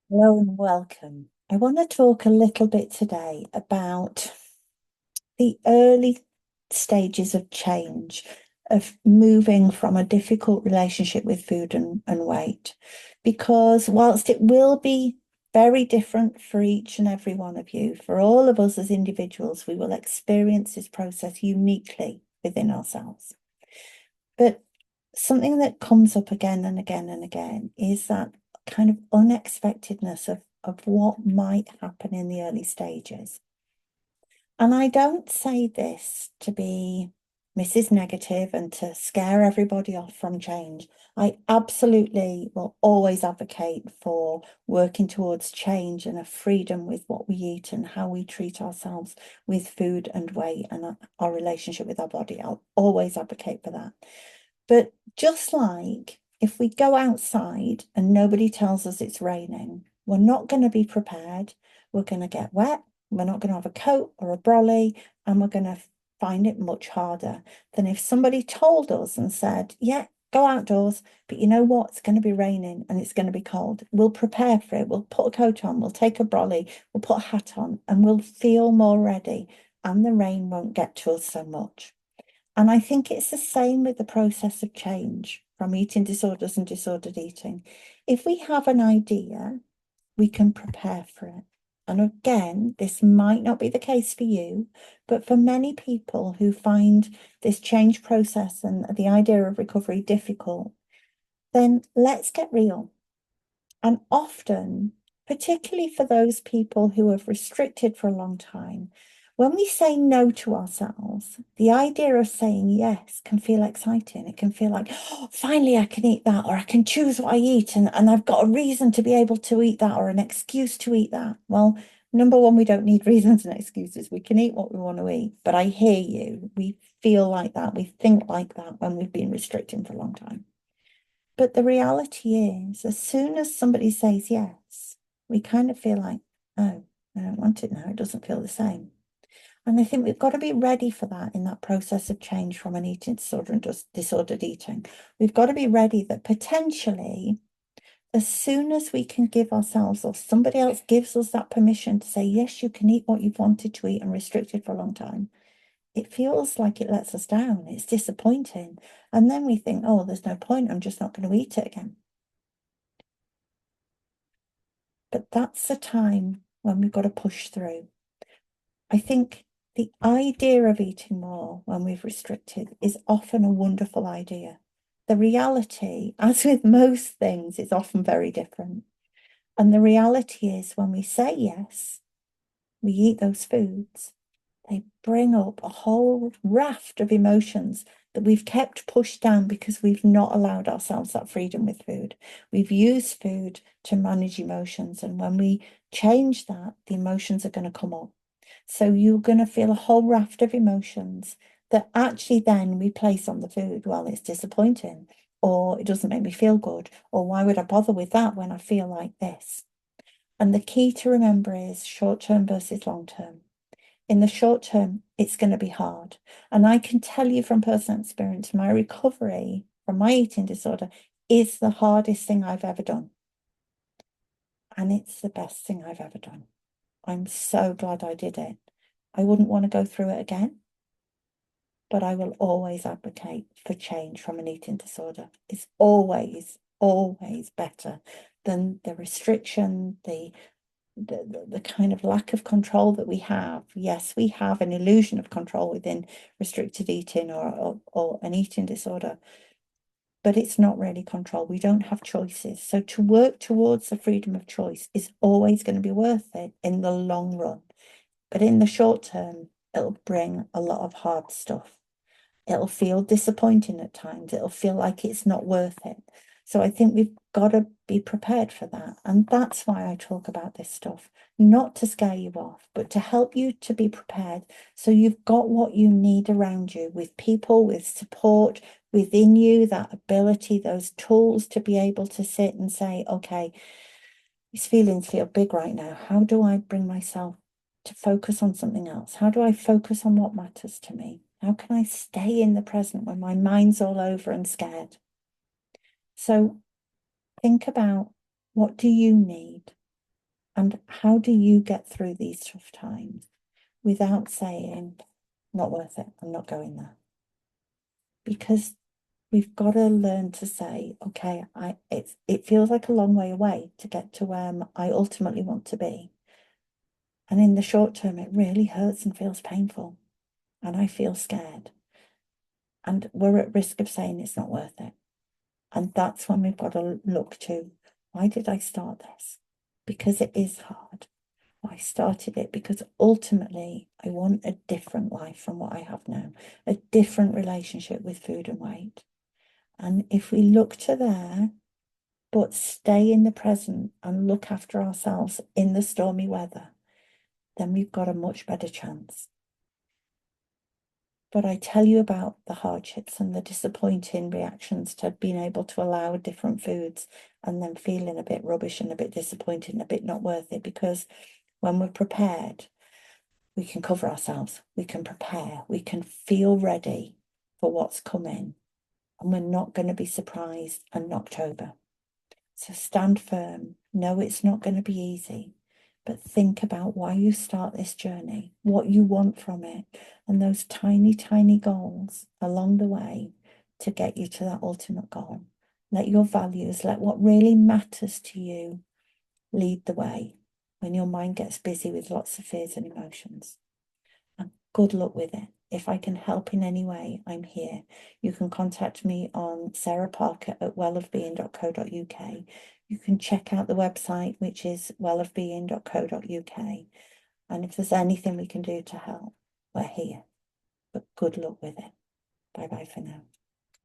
Hello and welcome. I want to talk a little bit today about the early stages of change, of moving from a difficult relationship with food and weight. Because whilst it will be very different for each and every one of you, for all of us as individuals, we will experience this process uniquely within ourselves. But something that comes up again and again and again is that kind of unexpectedness of what might happen in the early stages. And I don't say this to be Mrs. Negative and to scare everybody off from change. I absolutely will always advocate for working towards change and a freedom with what we eat and how we treat ourselves with food and weight and our relationship with our body. I'll always advocate for that. But just like if we go outside and nobody tells us it's raining, we're not going to be prepared. We're going to get wet. We're not going to have a coat or a brolly, and we're going to find it much harder than if somebody told us and said, yeah, go outdoors, but you know what? It's going to be raining and it's going to be cold. We'll prepare for it. We'll put a coat on, we'll take a brolly, we'll put a hat on, and we'll feel more ready, and the rain won't get to us so much. And I think it's the same with the process of change from eating disorders and disordered eating. If we have an idea, we can prepare for it. And again, this might not be the case for you, but for many people who find this change process and the idea of recovery difficult, then let's get real. And often, particularly for those people who have restricted for a long time, when we say no to ourselves, the idea of saying yes can feel exciting. It can feel like, oh, finally I can eat that, or I can choose what I eat, and I've got a reason to be able to eat that, or an excuse to eat that. Well, number one, we don't need reasons and excuses. We can eat what we want to eat. But I hear you. We feel like that. We think like that when we've been restricting for a long time. But the reality is, as soon as somebody says yes, we kind of feel like, oh, I don't want it now. It doesn't feel the same. And I think we've got to be ready for that in that process of change from an eating disorder and disordered eating. We've got to be ready that potentially, as soon as we can give ourselves or somebody else gives us that permission to say, yes, you can eat what you've wanted to eat and restricted for a long time, it feels like it lets us down. It's disappointing. And then we think, oh, there's no point. I'm just not going to eat it again. But that's the time when we've got to push through. I think the idea of eating more when we've restricted is often a wonderful idea. The reality, as with most things, is often very different. And the reality is when we say yes, we eat those foods, they bring up a whole raft of emotions that we've kept pushed down because we've not allowed ourselves that freedom with food. We've used food to manage emotions. And when we change that, the emotions are going to come up. So you're going to feel a whole raft of emotions that actually then we place on the food. Well, it's disappointing, or it doesn't make me feel good, or why would I bother with that when I feel like this? And the key to remember is short term versus long term. In the short term, it's going to be hard. And I can tell you from personal experience, my recovery from my eating disorder is the hardest thing I've ever done. And it's the best thing I've ever done. I'm so glad I did it. I wouldn't want to go through it again, but I will always advocate for change from an eating disorder. It's always, always better than the restriction, the kind of lack of control that we have. Yes, we have an illusion of control within restricted eating or an eating disorder, but it's not really control. We don't have choices. So to work towards the freedom of choice is always going to be worth it in the long run. But in the short term, it'll bring a lot of hard stuff. It'll feel disappointing at times. It'll feel like it's not worth it. So I think we've got to be prepared for that. And that's why I talk about this stuff, not to scare you off, but to help you to be prepared. So you've got what you need around you with people, with support within you, that ability, those tools to be able to sit and say, okay, these feelings feel big right now. How do I bring myself to focus on something else? How do I focus on what matters to me? How can I stay in the present when my mind's all over and scared? So think about, what do you need? And how do you get through these tough times without saying, not worth it, I'm not going there? Because we've got to learn to say, okay, it feels like a long way away to get to where I ultimately want to be. And in the short term, it really hurts and feels painful. And I feel scared. And we're at risk of saying it's not worth it. And that's when we've got to look to, why did I start this? Because it is hard. I started it because ultimately I want a different life from what I have now, a different relationship with food and weight. And if we look to there, but stay in the present and look after ourselves in the stormy weather, then we've got a much better chance. But I tell you about the hardships and the disappointing reactions to being able to allow different foods and then feeling a bit rubbish and a bit disappointed and a bit not worth it, because when we're prepared, we can cover ourselves, we can prepare, we can feel ready for what's coming, and we're not going to be surprised and knocked over. So stand firm. No, it's not going to be easy, but think about why you start this journey, what you want from it, and those tiny, tiny goals along the way to get you to that ultimate goal. Let your values, let what really matters to you lead the way when your mind gets busy with lots of fears and emotions. And good luck with it. If I can help in any way, I'm here. You can contact me on sarahparker@wellofbeing.co.uk. You can check out the website, which is wellofbeing.co.uk. And if there's anything we can do to help, we're here. But good luck with it. Bye bye for now.